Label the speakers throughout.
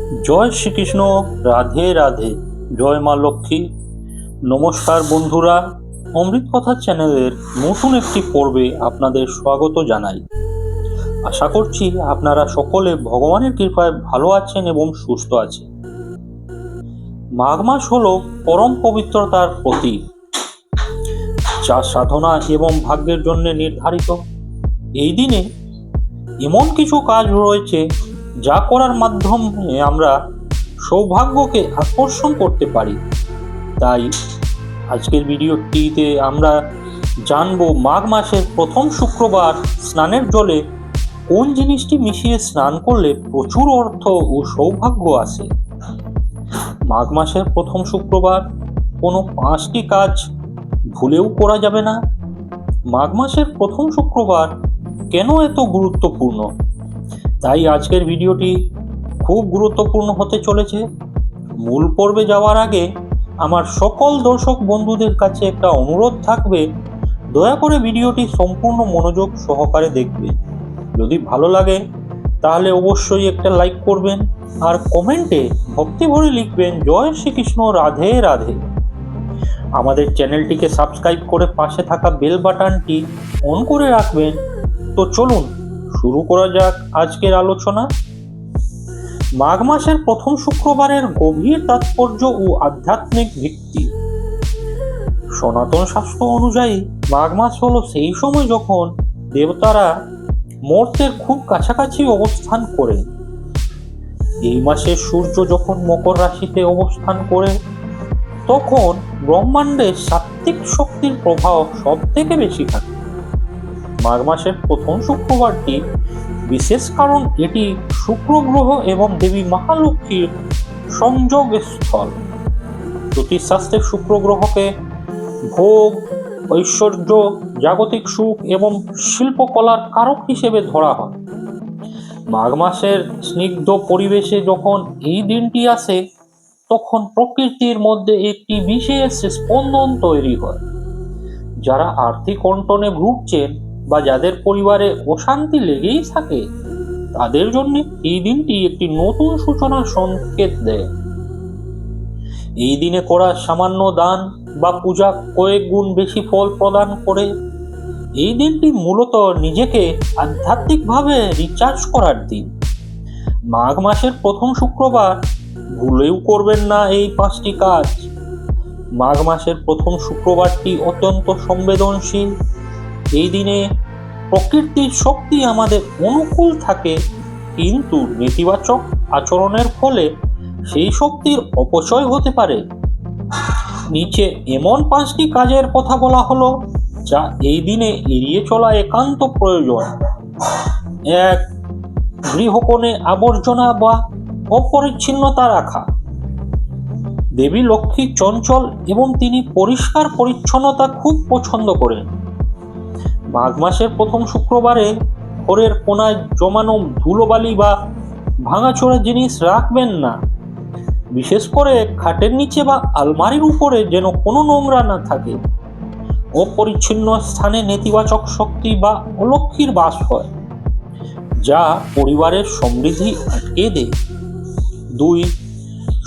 Speaker 1: জয় শ্রীকৃষ্ণ। রাধে রাধে। জয় মা লক্ষ্মী। নমস্কার বন্ধুরা, অমৃত কথা চ্যানেলের নতুন একটি পর্বে আপনাদের স্বাগত জানাই। আশা করছি আপনারা সকলে ভগবানের কৃপায় ভালো আছেন এবং সুস্থ আছেন। মাঘ মাস হলো পরম পবিত্রতার প্রতীক, যা সাধনা এবং ভাগ্যের জন্য নির্ধারিত। এই দিনে এমন কিছু কাজ রয়েছে যা করার মাধ্যমে আমরা সৌভাগ্যকে আকর্ষণ করতে পারি। তাই আজকের ভিডিওটিতে আমরা জানবো মাঘ মাসের প্রথম শুক্রবার স্নানের জলে কোন জিনিসটি মিশিয়ে স্নান করলে প্রচুর অর্থ ও সৌভাগ্য আসে। মাঘ মাসের প্রথম শুক্রবার কোনো 5টি কাজ ভুলেও করা যাবে না। মাঘ মাসের প্রথম শুক্রবার কেন এত গুরুত্বপূর্ণ, তাই আজকের ভিডিওটি খুব গুরুত্বপূর্ণ হতে চলেছে। মূল পর্বে যাওয়ার আগে আমার সকল দর্শক বন্ধুদের কাছে একটা অনুরোধ থাকবে, দয়া করে ভিডিওটি সম্পূর্ণ মনোযোগ সহকারে দেখবেন। যদি ভালো লাগে তাহলে অবশ্যই একটা লাইক করবেন আর কমেন্টে ভক্তি ভরে লিখবেন জয় শ্রীকৃষ্ণ, রাধে রাধে। আমাদের চ্যানেলটিকে সাবস্ক্রাইব করে পাশে থাকা বেল বাটনটি অন করে রাখবেন। তো চলুন শুরু করা যাক আজকের আলোচনা। মাঘ মাসের প্রথম শুক্রবারের গভীর তাৎপর্য ও আধ্যাত্মিক ভিত্তি। সনাতন শাস্ত্র অনুযায়ী মাঘ মাস হলো সেই সময় যখন দেবতারা মর্ত্যের খুব কাছাকাছি অবস্থান করে। এই মাসে সূর্য যখন মকর রাশিতে অবস্থান করে তখন ব্রহ্মাণ্ডে সাত্ত্বিক শক্তির প্রভাব সব থেকে বেশি থাকে। মাঘ মাসের প্রথম শুক্রবারটি বিশেষ কারণ এটি শুক্র গ্রহ এবং দেবী মহালক্ষ্মীর সংযোগ স্থল। জ্যোতিষশাস্ত্রে শুক্র গ্রহকে ভোগ, ঐশ্বর্য, জাগতিক সুখ এবং শিল্পকলার কারক হিসেবে ধরা হয়। মাঘ মাসের স্নিগ্ধ পরিবেশে যখন এই দিনটি আসে তখন প্রকৃতির মধ্যে একটি বিশেষ স্পন্দন তৈরি হয়। যারা আর্থিক অনটনে ভুগছেন বা যাদের পরিবারে অশান্তি লেগেই থাকে তাদের জন্য এই দিনটি একটি নতুন সূচনার সংকেত দেয়। এই দিনে করা সামান্য দান বা পূজা কয়েক গুণ বেশি ফল প্রদান করে। এই দিনটি মূলত নিজেকে আধ্যাত্মিকভাবে রিচার্জ করার দিন। মাঘ মাসের প্রথম শুক্রবার ভুলেও করবেন না এই 5টি কাজ। মাঘ মাসের প্রথম শুক্রবারটি অত্যন্ত সংবেদনশীল। এই দিনে প্রকৃতির শক্তি আমাদের অনুকূল থাকে, কিন্তু নেতিবাচক আচরণের ফলে সেই শক্তির অপচয় হতে পারে। নিচে এমন 5টি কাজের কথা বলা হলো যা এই দিনে এড়িয়ে চলা একান্ত প্রয়োজন। 1. গৃহকোণে আবর্জনা বা অপরিচ্ছন্নতা রাখা। দেবী লক্ষ্মী চঞ্চল এবং তিনি পরিষ্কার পরিচ্ছন্নতা খুব পছন্দ করেন। মাঘ মাসের প্রথম শুক্রবারে ঘরের কোনায় জমানো ধুলোবালি বা ভাঙাচোরা জিনিস রাখবেন না। বিশেষ করে খাটের নিচে বা আলমারির উপরে যেন কোনো নোংরা না থাকে। অপরিচ্ছন্ন স্থানে নেতিবাচক শক্তি বা অলক্ষ্মীর বাস হয়, যা পরিবারের সমৃদ্ধি আটকে দেয়। 2.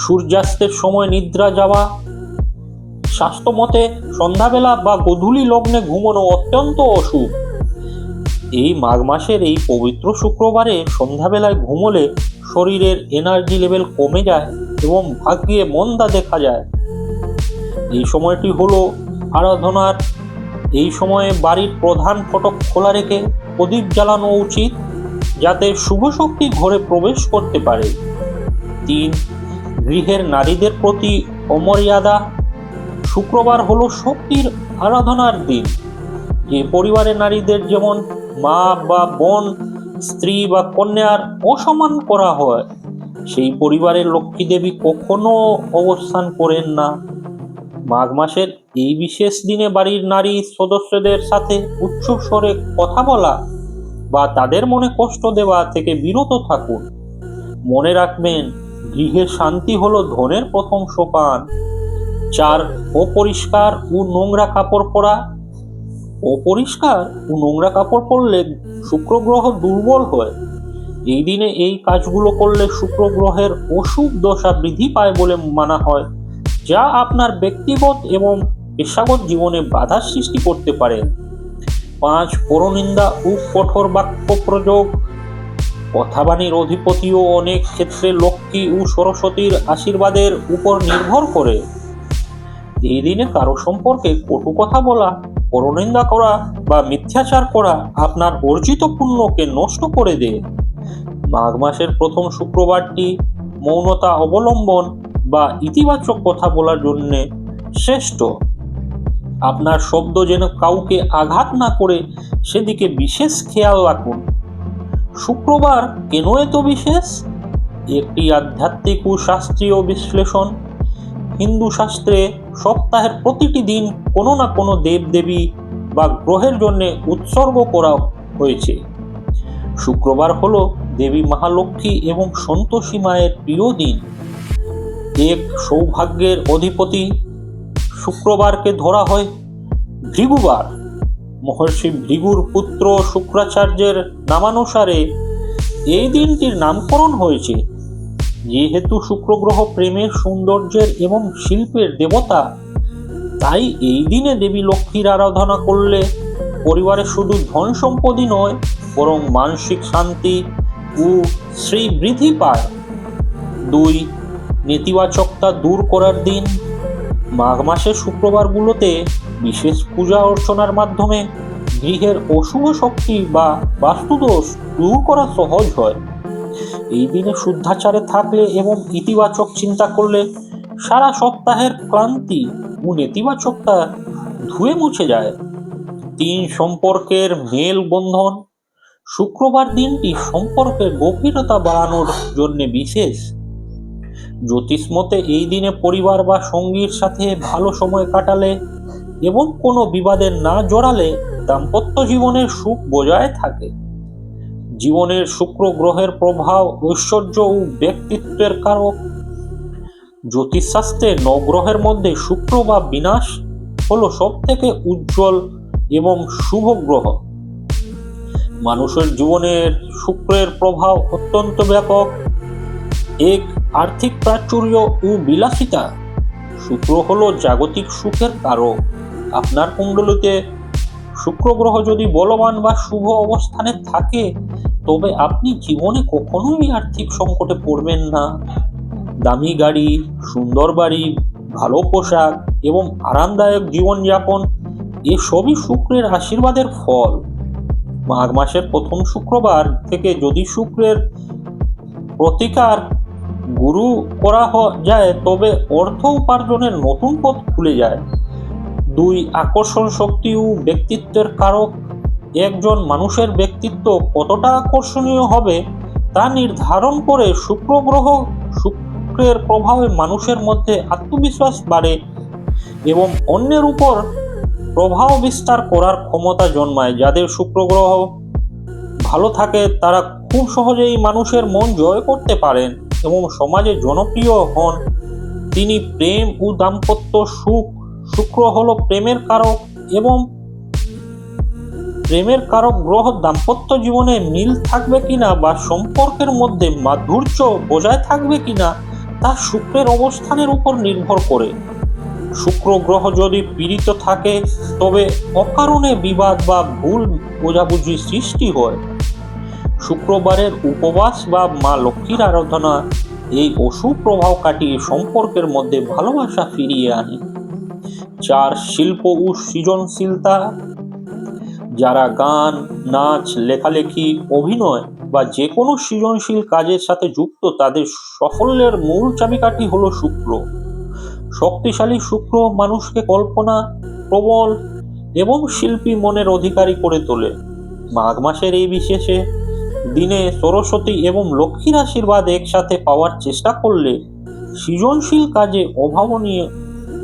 Speaker 1: সূর্যাস্তের সময় নিদ্রা যাওয়া। স্বাস্থ্যমতে সন্ধ্যাবেলা বা গোধূলি লগ্নে ঘুমানো অত্যন্ত অশুভ। এই মাঘ মাসের এই পবিত্র শুক্রবারে সন্ধ্যাবেলায় ঘুমোলে শরীরের এনার্জি লেভেল কমে যায় এবং ভাগ্যে মন্দা দেখা যায়। এই সময়টি হলো আরাধনার। এই সময়ে বাড়ির প্রধান ফটক খোলা রেখে প্রদীপ জ্বালানো উচিত, যাতে শুভ শক্তি ঘরে প্রবেশ করতে পারে। 3. গৃহের নারীদের প্রতি অমর্যাদা। শুক্রবার হলো শক্তির আরাধনার দিন। যে পরিবারের নারীদের যেমন মা বা বোন, স্ত্রী বা কন্যার অসম্মান করা হয়, সেই পরিবারের লক্ষ্মী দেবী কখনো অবস্থান করেন না। মাঘ মাসের এই বিশেষ দিনে বাড়ির নারী সদস্যদের সাথে উচ্চ স্বরে কথা বলা বা তাদের মনে কষ্ট দেওয়া থেকে বিরত থাকুন। মনে রাখবেন, গৃহের শান্তি হলো ধনের প্রথম সোপান। 4. অপরিষ্কার ও নোংরা কাপড় পরা। অপরিষ্কার ও নোংরা কাপড় পরলে শুক্র গ্রহ দুর্বল হয় এই দিনে এই কাজগুলো করলে শুক্র গ্রহের অশুভ দশা বৃদ্ধি পায় বলে মানা হয়, যা আপনার ব্যক্তিগত এবং পেশাগত জীবনে বাধার সৃষ্টি করতে পারে। 5 পরনিন্দা ও কঠোর বাক্য প্রয়োগ। কথাবাণীর অধিপতিও অনেক ক্ষেত্রে লক্ষ্মী ও সরস্বতীর আশীর্বাদের উপর নির্ভর করে। এই দিনে কারো সম্পর্কে কটু কথা বলা, পরনিন্দা করা বা মিথ্যাচার করা আপনার অর্জিত পুণ্যকে নষ্ট করে দেয়। মাঘ মাসের প্রথম শুক্রবারটি মৌনতা অবলম্বন বা ইতিবাচক কথা বলার জন্য শ্রেষ্ঠ। আপনার শব্দ যেন কাউকে আঘাত না করে সেদিকে বিশেষ খেয়াল রাখুন। শুক্রবার কেন এত বিশেষ? একটি আধ্যাত্মিক ও শাস্ত্রীয় বিশ্লেষণ। হিন্দু শাস্ত্রে সপ্তাহের প্রতিটি দিন কোনো না কোনো দেবদেবী বা গ্রহের জন্য উৎসর্গ করা হয়েছে। শুক্রবার হলো দেবী মহালক্ষ্মী এবং সন্তোষী মায়ের প্রিয় দিন। এক সৌভাগ্যের অধিপতি শুক্রবারকে ধরা হয় ভৃগুবার। মহর্ষি ভৃগুর পুত্র শুক্রাচার্যের নামানুসারে এই দিনটির নামকরণ হয়েছে। যেহেতু শুক্র গ্রহ প্রেমের, সৌন্দর্যের এবং শিল্পের দেবতা, তাই এই দিনে দেবী লক্ষ্মীর আরাধনা করলে পরিবারে শুধু ধন সম্পদই নয়, বরং মানসিক শান্তি ও শ্রীবৃদ্ধি পায়। 2 নেতিবাচকতা দূর করার দিন। মাঘ মাসের শুক্রবারগুলোতে বিশেষ পূজা অর্চনার মাধ্যমে গৃহের অশুভ শক্তি বা বাস্তুদোষ দূর করা সহজ হয়। এই দিনে শুদ্ধাচারে থাকলে এবং ইতিবাচক চিন্তা করলে সারা সপ্তাহের ক্লান্তি ও নেতিবাচকতা ধুয়ে মুছে যায়। 3 সম্পর্কের মেল বন্ধন। শুক্রবার দিনটি সম্পর্কের গভীরতা বাড়ানোর জন্য বিশেষ। জ্যোতিষ মতে এই দিনে পরিবার বা সঙ্গীর সাথে ভালো সময় কাটালে এবং কোনো বিবাদে না জড়ালে দাম্পত্য জীবনের সুখ বজায় থাকে। জীবনের শুক্র গ্রহের প্রভাব ঐশ্বর্য ও ব্যক্তিত্বের কারক। জ্যোতিষশাস্ত্রে 9 গ্রহের মধ্যে শুক্র বা বিনাশ হলো সব থেকে উজ্জ্বল এবং শুভ গ্রহ। মানুষের জীবনের শুক্রের প্রভাব অত্যন্ত ব্যাপক। এক আর্থিক প্রাচুর্য ও বিলাসিতা। শুক্র হলো জাগতিক সুখের কারক। আপনার কুণ্ডলিতে শুক্র গ্রহ যদি বলবান বা শুভ অবস্থানে থাকে, তবে আপনি জীবনে কখনোই আর্থিক সংকটে পড়বেন না। দামি গাড়ি, সুন্দর বাড়ি, ভালো পোশাক এবং আরামদায়ক জীবনযাপন এসবই শুক্রের আশীর্বাদের ফল। মাঘ মাসের প্রথম শুক্রবার থেকে যদি শুক্রের প্রতিকার গুরু করা যায়, তবে অর্থ উপার্জনের নতুন পথ খুলে যায়। 2 আকর্ষণ শক্তি ও ব্যক্তিত্বের কারক। একজন মানুষের ব্যক্তিত্ব কতটা আকর্ষণীয় হবে তা নির্ধারণ করে শুক্র গ্রহ। শুক্রের প্রভাবে মানুষের মধ্যে আত্মবিশ্বাস বাড়ে এবং অন্যের উপর প্রভাব বিস্তার করার ক্ষমতা জন্মায়। যাদের শুক্র গ্রহ ভালো থাকে তারা খুব সহজেই মানুষের মন জয় করতে পারেন এবং সমাজে জনপ্রিয় হন। তিনি প্রেম ও দাম্পত্য সুখ। শুক্র হলো প্রেমের কারক এবং প্রেমের কারক গ্রহ। দাম্পত্য জীবনে মিল থাকবে কিনা বা সম্পর্কের মধ্যে মাধুর্য বজায় থাকবে কিনা তা শুক্রের অবস্থানের উপর নির্ভর করে। শুক্র গ্রহ যদি পীড়িত থাকে, তবে অকারণে বিবাদ বা ভুল বোঝাবুঝি সৃষ্টি হয়। শুক্রবারের উপবাস বা মা লক্ষ্মীর আরাধনা এই অশুভ প্রভাব কাটিয়ে সম্পর্কের মধ্যে ভালোবাসা ফিরিয়ে আনে। 4 শিল্প ও সৃজনশীলতা। যারা গান, নাচ, লেখালেখি, অভিনয় বা যে কোনো সৃজনশীল কাজের সাথে যুক্ত, তাদের সাফল্যের মূল চাবিকাঠি হলো শুক্র। শক্তিশালী শুক্র মানুষকে কল্পনা প্রবল এবং শিল্পী মনের অধিকারী করে তোলে। মাঘ মাসের এই বিশেষে দিনে সরস্বতী এবং লক্ষ্মীর আশীর্বাদ একসাথে পাওয়ার চেষ্টা করলে সৃজনশীল কাজে অভাবনীয়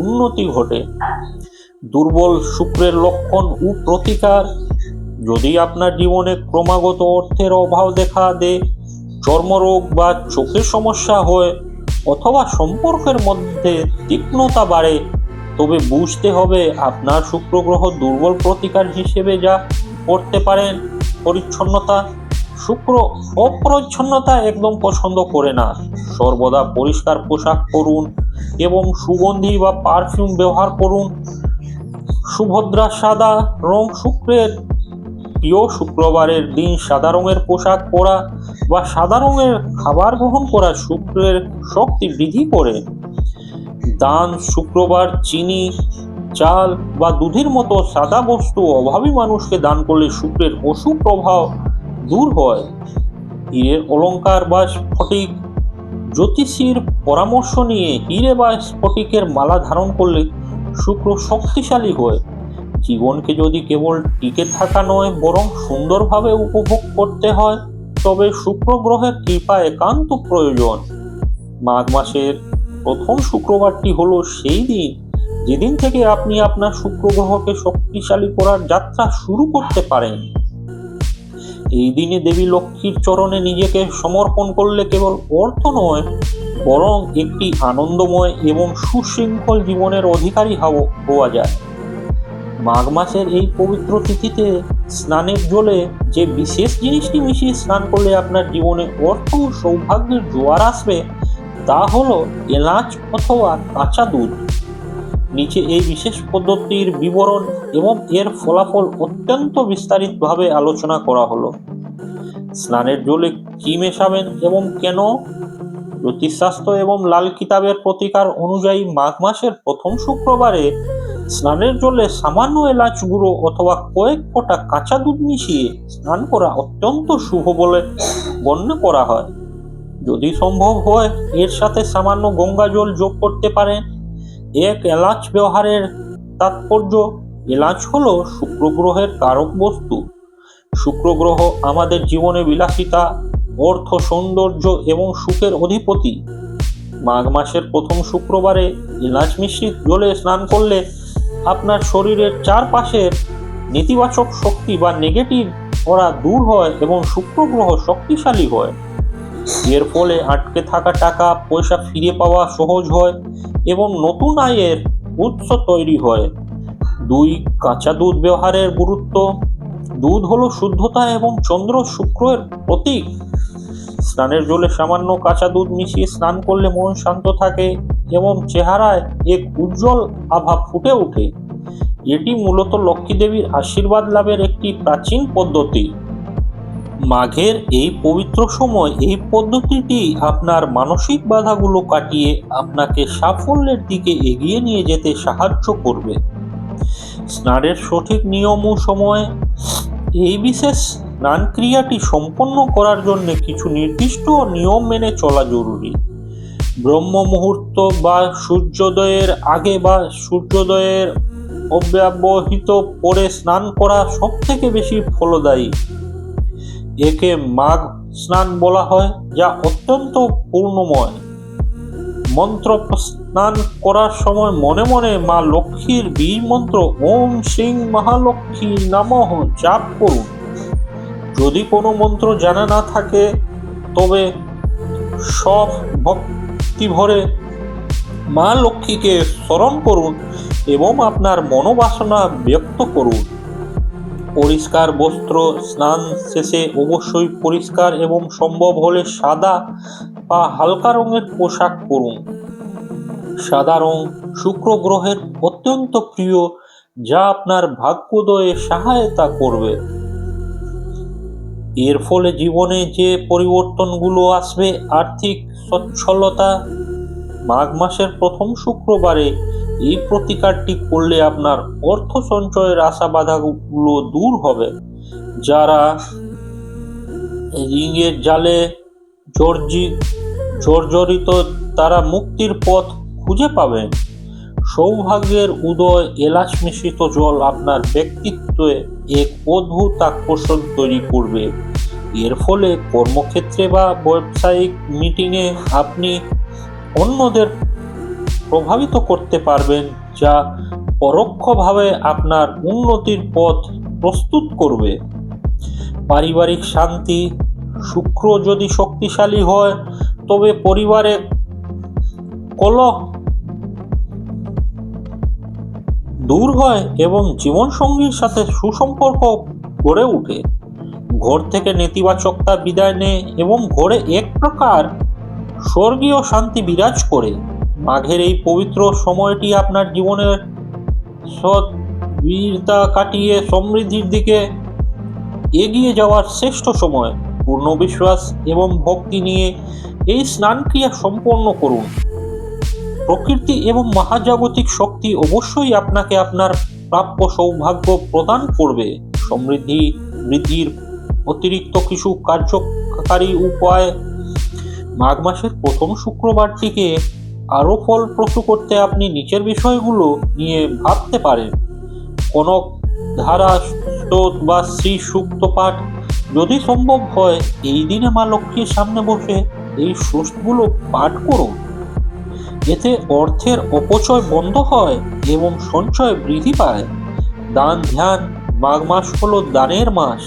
Speaker 1: উন্নতি ঘটে। দুর্বল শুক্রের লক্ষণ ও প্রতিকার। যদি আপনার জীবনে ক্রমাগত অর্থের অভাব দেখা দেয়, চর্মরোগ বা চোখের সমস্যা হয়, অথবা সম্পর্কের মধ্যে তীক্ষ্ণতা বাড়ে, তবে বুঝতে হবে আপনার শুক্র গ্রহ দুর্বল। প্রতিকার হিসেবে যা করতে পারেন পরিচ্ছন্নতা, শুক্র অপরিচ্ছন্নতা একদম পছন্দ করে না। সর্বদা পরিষ্কার পোশাক পরুন এবং সুগন্ধি বা পারফিউম ব্যবহার করুন। সুভদ্রা সাদা রং শুক্রের প্রিয়। শুক্রবারের দিন সাদা রঙের পোশাক পরা বা সাদা রঙের খাবার গ্রহণ করা শুক্রের শক্তি বৃদ্ধি করে। দান শুক্রবার চিনি, চাল বা দুধের মতো সাদা বস্তু অভাবী মানুষকে দান করলে শুক্রের অশুভ প্রভাব দূর হয়। হীরের অলংকার বা স্ফটিক, জ্যোতিষীর পরামর্শ নিয়ে হীরে বা স্ফটিকের মালা ধারণ করলে শুক্র শক্তিশালী হয়। জীবনকে যদি কেবল টিকে থাকা নয় বরং সুন্দরভাবে উপভোগ করতে হয় তবে শুক্র গ্রহের কৃপা একান্ত প্রয়োজন। মাঘ মাসের প্রথম শুক্রবারটি হলো সেই দিন যেদিন থেকে আপনি আপনার শুক্র গ্রহকে শক্তিশালী করার যাত্রা শুরু করতে পারেন। এই দিনে দেবী লক্ষ্মীর চরণে নিজেকে সমর্পণ করলে কেবল অর্থ নয় বরং একটি আনন্দময় এবং সুশৃঙ্খল জীবনের অধিকারী হওয়া যায়। মাঘ মাসের এই পবিত্র তিথিতে স্নানের জলে যে বিশেষ জিনিসটি মিশিয়ে স্নান করলে আপনার জীবনে অর্থ ও সৌভাগ্যের জোয়ার আসবে তা হলো এলাচ অথবা কাঁচা দুধ। নিচে এই বিশেষ পদ্ধতির বিবরণ এবং এর ফলাফল অত্যন্ত বিস্তারিতভাবে আলোচনা করা হলো। স্নানের জলে কি মেশাবেন এবং কেন? জ্যোতিষশাস্ত্র এবং লাল কিতাবের প্রতিকার অনুযায়ী মাঘ মাসের প্রথম শুক্রবারে স্নানের জলে সামান্য এলাচ গুঁড়ো অথবা কয়েক ফোঁটা কাঁচা দুধ মিশিয়ে স্নান করা অত্যন্ত শুভ বলে গণ্য করা হয়। যদি সম্ভব হয় এর সাথে সামান্য গঙ্গা জল যোগ করতে পারেন। এক এলাচ ব্যবহারের তাৎপর্য: এলাচ হলো শুক্র গ্রহের কারক বস্তু। শুক্র গ্রহ আমাদের জীবনে বিলাসিতা, অর্থ, সৌন্দর্য এবং সুখের অধিপতি। মাঘ মাসের প্রথম শুক্রবারে এলাচ মিশ্রিত জলে স্নান করলে আপনার শরীরের চারপাশের নেতিবাচক শক্তি বা নেগেটিভ ওরা দূর হয় এবং শুক্র গ্রহ শক্তিশালী হয়। এর ফলে আটকে থাকা টাকা পয়সা ফিরে পাওয়া সহজ হয় এবং নতুন আয়ের উৎস তৈরি হয়। 2. কাঁচা দুধ ব্যবহারের গুরুত্ব: দুধ হলো শুদ্ধতা এবং চন্দ্র শুক্রের প্রতীক। স্নানের জলে সামান্য কাঁচা দুধ মিশিয়ে স্নান করলে মন শান্ত থাকে এবং চেহারায় এক উজ্জ্বল আভা ফুটে ওঠে। এটি মূলত লক্ষ্মী দেবীর আশীর্বাদ লাভের একটি প্রাচীন পদ্ধতি। মাঘের এই পবিত্র সময় এই পদ্ধতিটি আপনার মানসিক বাধাগুলো কাটিয়ে আপনাকে সাফল্যের দিকে এগিয়ে নিয়ে যেতে সাহায্য করবে। স্নানের সঠিক নিয়ম ও সময়: এই বিশেষ স্নান ক্রিয়াটি সম্পন্ন করার জন্য কিছু নির্দিষ্ট নিয়ম মেনে চলা জরুরি। ব্রহ্ম মুহূর্ত বা সূর্যোদয়ের আগে বা সূর্যোদয়ের অব্যবহিত পরে স্নান করা সব থেকে বেশি ফলদায়ী। একে মাঘ স্নান বলা হয় যা অত্যন্ত পূর্ণময়। মন্ত্র স্নান করার সময় মনে মনে মা লক্ষ্মীর বীজ মন্ত্র ওম শ্রীং মহালক্ষ্মী নমঃ জাপ করুন। যদি কোনো মন্ত্র জানা না থাকে তবে সব ভক্তি ভরে মা লক্ষ্মীকে স্মরণ করুন এবং আপনার মনোবাসনা ব্যক্ত করুন। পরিষ্কার বস্ত্র: স্নান শেষে অবশ্যই পরিষ্কার এবং সম্ভব হলে সাদা বা হালকা রঙের পোশাক পরুন। সাদা রং শুক্র গ্রহের অত্যন্ত প্রিয় যা আপনার ভাগ্যোদয়ে সহায়তা করবে। এর ফলে জীবনে যে পরিবর্তনগুলো আসবে: আর্থিক সচ্ছলতা। মাঘ মাসের প্রথম শুক্রবারে এই প্রতিকারটি করলে আপনার অর্থ সঞ্চয়ের আশা বাধাগুলো দূর হবে। যারা ঋণের জালে জর্জরিত তারা মুক্তির পথ খুঁজে পাবেন। সৌভাগ্যের উদয়: এলাচ মিশ্রিত জল আপনার ব্যক্তিত্বে এক অদ্ভুত আকর্ষণ তৈরি করবে। এর ফলে কর্মক্ষেত্রে বা ব্যবসায়িক মিটিংয়ে আপনি অন্যদের প্রভাবিত করতে পারবেন যা পরোক্ষভাবে আপনার উন্নতির পথ প্রস্তুত করবে। পারিবারিক শান্তি: শুক্র যদি শক্তিশালী হয় তবে পরিবারে কলহ দূর হয় এবং জীবনসঙ্গীর সাথে সুসম্পর্ক গড়ে ওঠে। ঘর থেকে নেতিবাচকতা বিদায় নেয় এবং ঘরে এক প্রকার স্বর্গীয় শান্তি বিরাজ করে। মাঘের এই পবিত্র সময়টি আপনার জীবনের সৎ বীরতা কাটিয়ে সমৃদ্ধির দিকে এগিয়ে যাওয়ার শ্রেষ্ঠ সময়। পূর্ণ বিশ্বাস এবং ভক্তি নিয়ে এই স্নান ক্রিয়া সম্পন্ন করুন। প্রকৃতি এবং মহাজাগতিক শক্তি অবশ্যই আপনাকে আপনার প্রাপ্য সৌভাগ্য প্রদান করবে। সমৃদ্ধি বৃদ্ধির অতিরিক্ত কিছু কার্যকারী উপায় মাঘ মাসের প্রথম শুক্রবারটিকে আরও ফলপ্রসূ করতে আপনি নিচের বিষয়গুলো নিয়ে ভাবতে পারেন। কনক ধারা স্তোত্র বা শ্রী সূক্ত পাঠ যদি সম্ভব হয় এই দিনে মা লক্ষ্মীর সামনে বসে এই সূক্তগুলো পাঠ করুন। এতে অর্থের অপচয় বন্ধ হয় এবং সঞ্চয় বৃদ্ধি পায়। দান ধ্যান। মাঘ মাস হলো দানের মাস।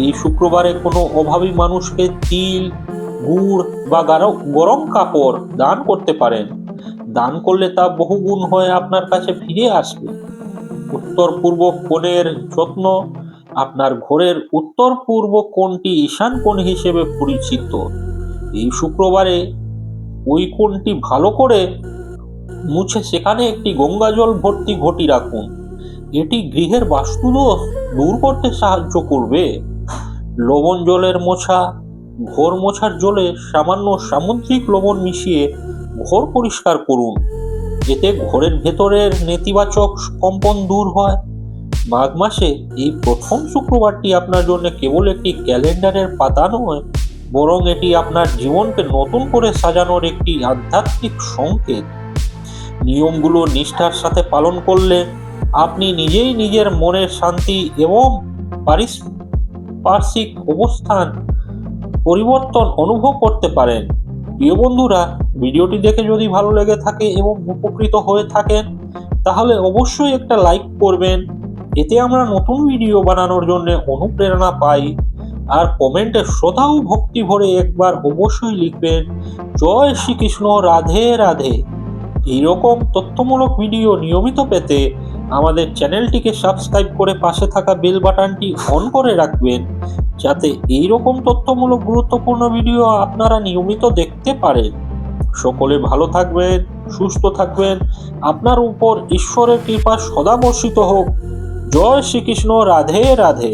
Speaker 1: এই শুক্রবারে কোনো অভাবী মানুষকে তিল, গুড় বা গরম কাপড় দান করতে পারেন। দান করলে তা বহুগুণ হয়ে আপনার কাছে ফিরে আসবে। উত্তর পূর্ব কোণের যত্ন। আপনার ঘরের উত্তর পূর্ব কোণটি ঈশান কোণ হিসেবে পরিচিত। এই শুক্রবারে ওই কোণটি ভালো করে মুছে সেখানে একটি গঙ্গা জল ভর্তি ঘটি রাখুন। এটি গৃহের বাস্তুদোষ দূর করতে সাহায্য করবে। লবণ জলের মোছা। ঘর মোছার জলে সামান্য সামুদ্রিক লবণ মিশিয়ে ঘর পরিষ্কার করুন। এতে ঘরের ভেতরের নেতিবাচক কম্পন দূর হয়। মাঘ মাসে এই প্রথম শুক্রবারটি আপনার জন্য কেবল একটি ক্যালেন্ডারের পাতা নয়, বরং এটি আপনার জীবনকে নতুন করে সাজানোর একটি আধ্যাত্মিক সংকেত। নিয়মগুলো নিষ্ঠার সাথে পালন করলে আপনি নিজেই নিজের মনের শান্তি এবং পারিপার্শ্বিক অবস্থান পরিবর্তন অনুভব করতে পারেন। প্রিয় বন্ধুরা, ভিডিওটি দেখে যদি ভালো লেগে থাকে এবং উপকৃত হয়ে থাকেন তাহলে অবশ্যই একটা লাইক করবেন। এতে আমরা নতুন ভিডিও বানানোর জন্য অনুপ্রেরণা পাই। আর কমেন্টে শ্রদ্ধা ও ভক্তি ভরে একবার অবশ্যই লিখবেন, জয় শ্রীকৃষ্ণ, রাধে রাধে। এইরকম তথ্যমূলক ভিডিও নিয়মিত পেতে আমাদের চ্যানেলটিকে সাবস্ক্রাইব করে পাশে থাকা বেল বাটনটি অন করে রাখবেন, যাতে এইরকম তথ্যমূলক গুরুত্বপূর্ণ ভিডিও আপনারা নিয়মিত দেখতে পারেন। সকলে ভালো থাকবেন, সুস্থ থাকবেন। আপনার উপর ঈশ্বরের কৃপা সদা বর্ষিত হোক। জয় শ্রীকৃষ্ণ, রাধে রাধে।